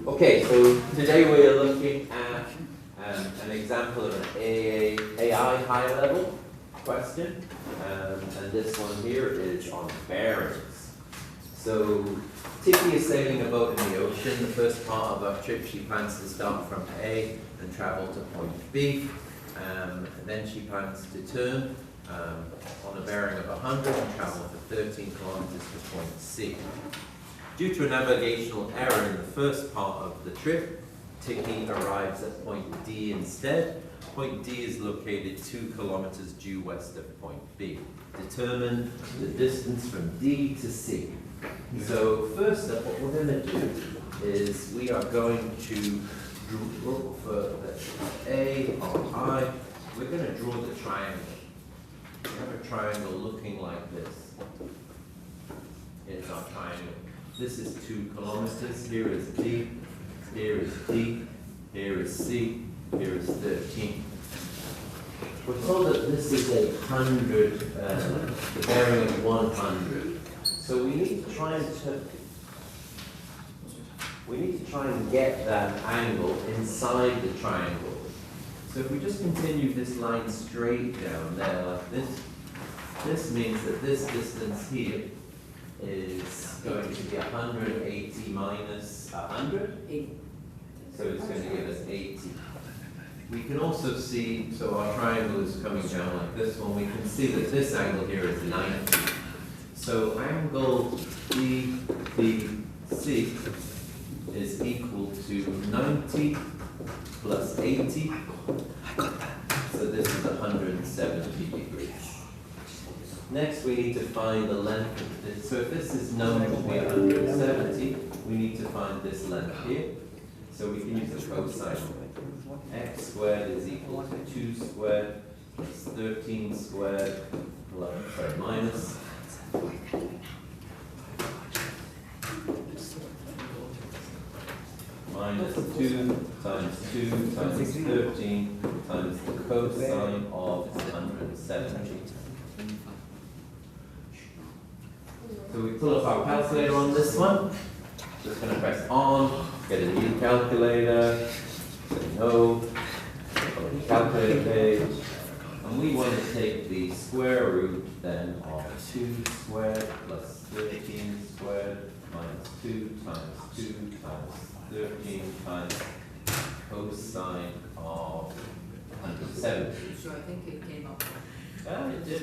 Okay, so today we are looking at an example of an AI high-level question, and this one here is on bearings. So Tiki is sailing a boat in the ocean. The first part of our trip, she plans to start from A and travel to point B. And then she plans to turn on a bearing of 100 and travel for 13 kilometers to point C. Due to a navigational error in the first part of the trip, Tiki arrives at point D instead. Point D is located 2 kilometers due west of point B. Determine the distance from D to C. So first up, what we're going to do is we are going to draw for A or I. We're going to draw the triangle. We have a triangle looking like this. Here's our triangle. This is 2 kilometers. Here is D. Here is D. Here is C. Here is 13. We're told that this is 100, the bearing of 100. So we need to try and get that angle inside the triangle. So if we just continue this line straight down there like this, this means that this distance here is going to be 180 minus 100. So it's going to give us 80. We can also see, so our triangle is coming down like this one, we can see that this angle here is 90. So angle DBC is equal to 90 plus 80. So this is 170 degrees. Next we need to find the length of this. So if this is known to be 170, we need to find this length here. So we can use the cosine. X squared is equal to 2 squared plus 13 squared minus 2 times 2 times 13 times the cosine of 170. So we pull up our calculator on this one. Just going to press on, get a new calculator, say no, on the calculator page. And we want to take the square root then of 2 squared plus 13 squared minus 2 times 2 times 13 times cosine of 170. So I think it came up. Yeah, it did.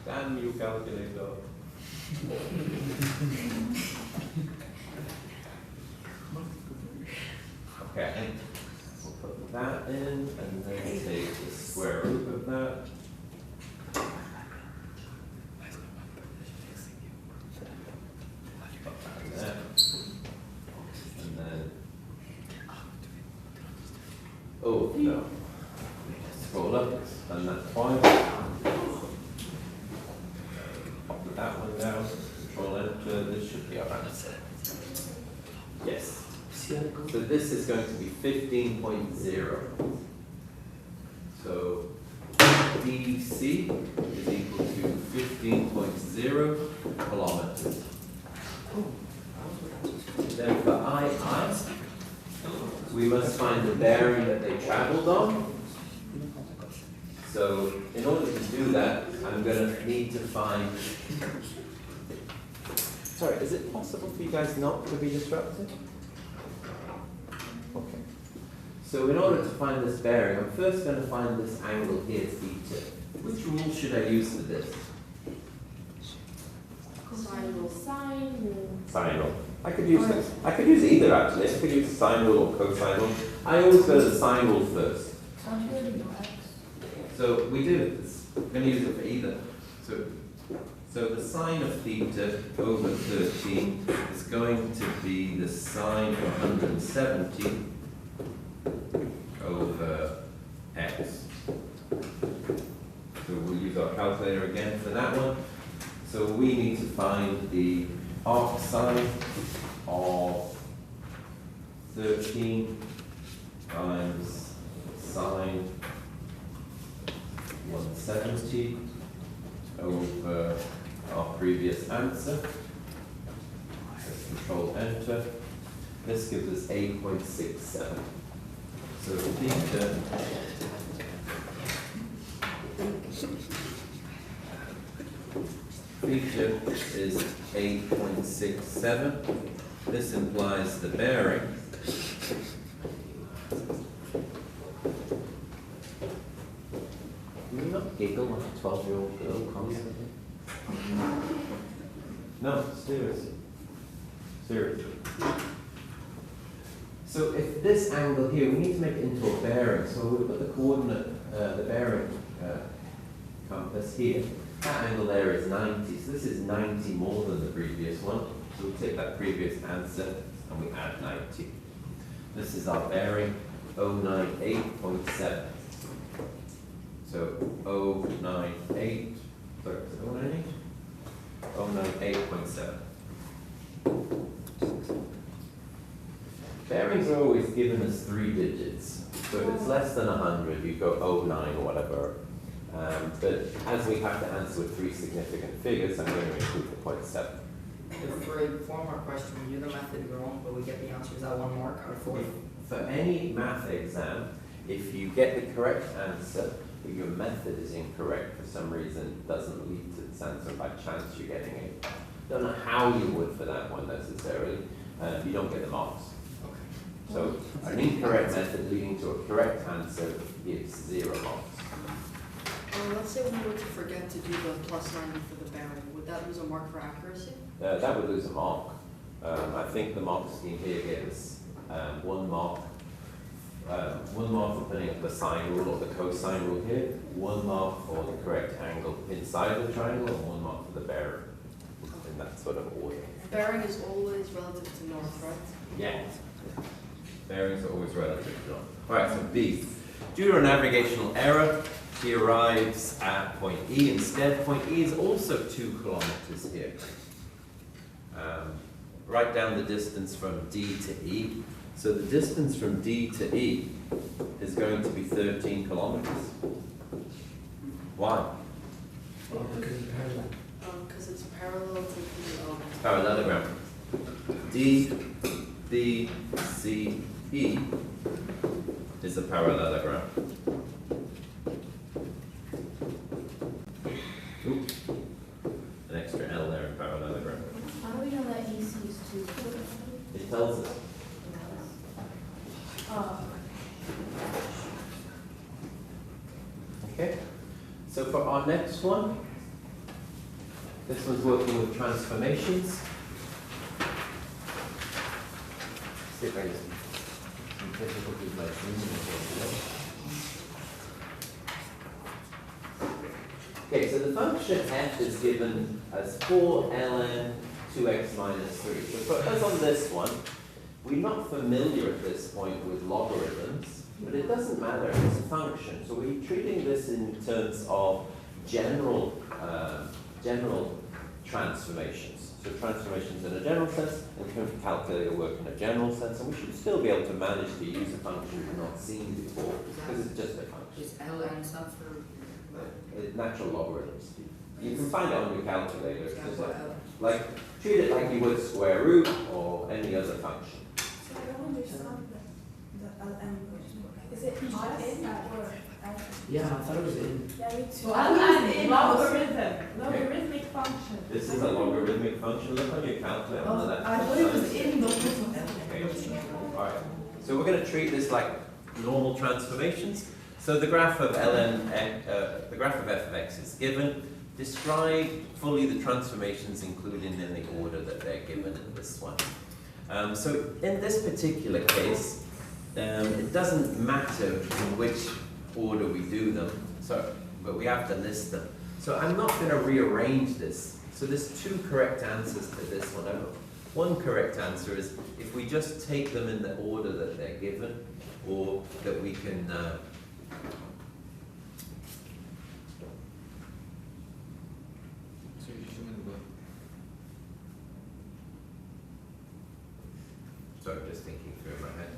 Damn you, calculator. Okay, we'll put that in and then take the square root of that. Put that in there. And then, oh no, scroll up, done that twice. Pop that one down, Control Enter, this should be our answer. Yes. So this is going to be 15.0. So DC is equal to 15.0 kilometers. Then for II, we must find the bearing that they traveled on. So in order to do that, I'm going to need to find... Sorry, is it possible for you guys not to be distracted? Okay. So in order to find this bearing, I'm first going to find this angle here, theta. Which rule should I use for this? Sine rule. Sine rule. I could use either actually. I could use sine rule or cosine rule. I always go to the sine rule first. So we do this. We're going to use it for either. So the sine of theta over 13 is going to be the sine of 170 over x. So we'll use our calculator again for that one. So we need to find the arc sine of 13 times sine 170 over our previous answer. Control Enter. This gives us 8.67. So theta is 8.67. This implies the bearing Will you not giggle like a 12-year-old girl constantly? No, seriously. Seriously. So if this angle here, we need to make it into a bearing. So we'll put the coordinate, the bearing compass here. That angle there is 90. So this is 90 more than the previous one. So we take that previous answer and we add 90. This is our bearing, 098.7. So 098, sorry, is it 098? 098.7. Bearings are always given as 3 digits. So if it's less than 100, you go 09 or whatever. But as we have to answer with 3 significant figures, I'm going to include the 0.7. For a former question, we do the method wrong, but we get the answer, is that 1 mark out of 4? For any math exam, if you get the correct answer, but your method is incorrect for some reason, it doesn't lead to this answer, by chance you're getting it. Don't know how you would for that one necessarily, you don't get the marks. So an incorrect method leading to a correct answer gives 0 marks. Let's say we were to forget to do the plus 90 for the bearing. Would that lose a mark for accuracy? That would lose a mark. I think the mark scheme here gives 1 mark. 1 mark for putting up the sine rule or the cosine rule here, 1 mark for the correct angle inside the triangle, and 1 mark for the bearing, in that sort of order. Bearing is always relative to north, right? Yeah. Bearings are always relative to north. Alright, so B. Due to a navigational error, she arrives at point E instead. Point E is also 2 kilometers here. Write down the distance from D to E. So the distance from D to E is going to be 13 kilometers. Why? Because it's parallel to the Parallelogram. D, B, C, E is a parallelogram. Oops. An extra L there in parallelogram. How do we know that AC is 2? It tells us. Okay. So for our next one, this one's working with transformations. See if I can some difficulties by zooming here. Okay, so the function f is given as 4 ln 2x minus 3. So for us on this one, we're not familiar at this point with logarithms, but it doesn't matter, it's a function. So we're treating this in terms of general transformations. So transformations in a general sense, and we can calculate a work in a general sense, and we should still be able to manage to use a function we've not seen before, because it's just a function. Is ln stuff for Natural logarithms. You can find it on your calculator. It's just L? like treat it like you would square root or any other function. So I don't understand the LM question. Is it just in or out? Yeah, I thought it was in. Yeah, me too. Well, and logarithmic function. This is a logarithmic function. Look on your calculator on the left. I thought it was in logarithmic. Okay. Alright. So we're going to treat this like normal transformations. So the graph of the graph of f of x is given. Describe fully the transformations included in the order that they're given in this one. So in this particular case, it doesn't matter in which order we do them, but we have to list them. So I'm not going to rearrange this. So there's 2 correct answers to this one. One correct answer is if we just take them in the order that they're given, or that we can so I'm just thinking through in my head.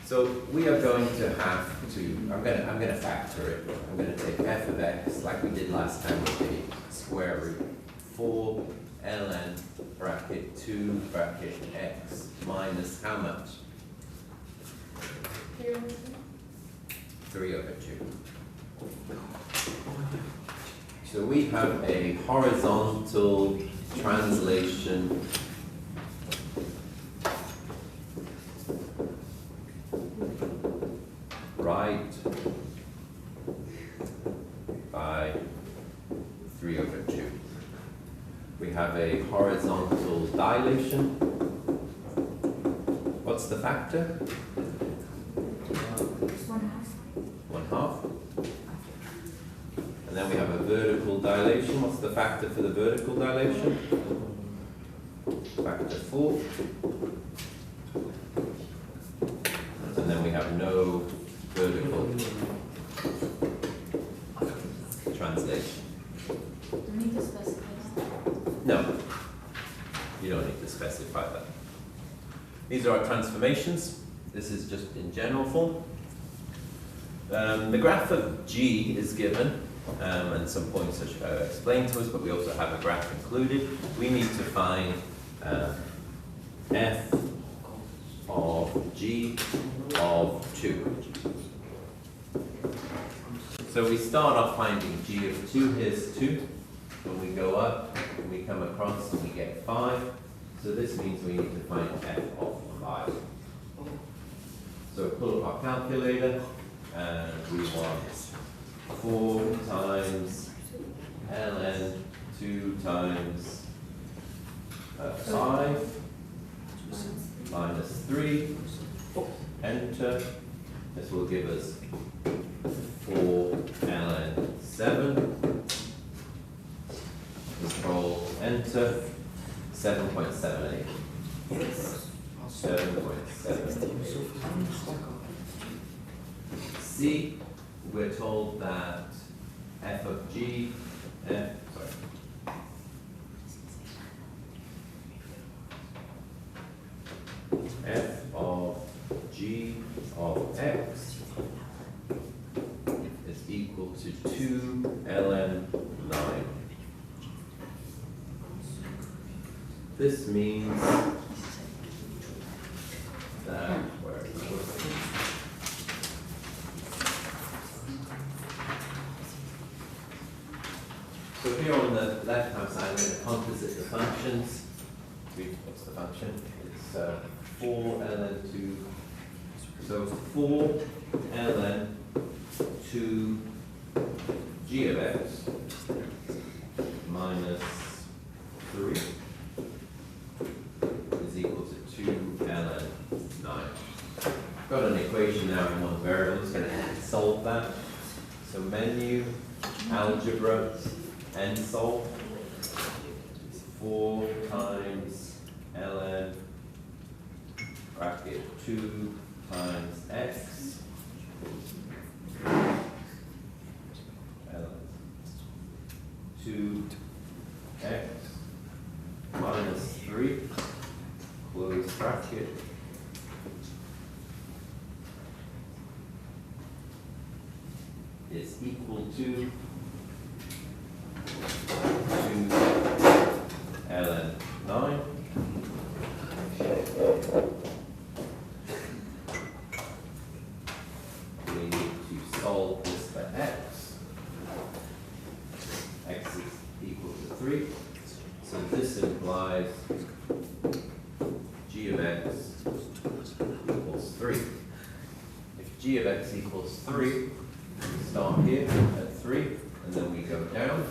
So we are going to have to, I'm going to factor it. I'm going to take f of x, like we did last time with the square root, 4 ln bracket 2 bracket x minus how much? 3 over 2. So we have a horizontal translation right by 3 over 2. We have a horizontal dilation. What's the factor? 1/2. And then we have a vertical dilation. What's the factor for the vertical dilation? Factor 4. And then we have no vertical translation. Do we need to specify that? No, you don't need to specify that. These are our transformations. This is just in general form. The graph of G is given, and some points are explained to us, but we also have a graph included. We need to find f of G of 2. So we start off finding G of 2. Here's 2. When we go up, we come across and we get 5. So this means we need to find f of 5. So pull up our calculator, and we want 4 times ln 2 times 5 minus 3. Enter. This will give us 4 ln 7. Control Enter. 7.78. 7.78. C, we're told that f of G, f of G of x is equal to 2 ln 9. This means that, so here on the left-hand side, I'm going to composite the functions. What's the function? It's 4 ln 2. So 4 ln 2 g of x minus 3 is equal to 2 ln 9. Got an equation now in one variable. I'm just going to solve that. So menu, algebra, and solve. 4 times ln bracket 2 times x ln 2x minus 3 close bracket is equal to 2 ln 9. We need to solve this for x. X is equal to 3. So this implies g of x equals 3. If g of x equals 3, we start here at 3, and then we go down.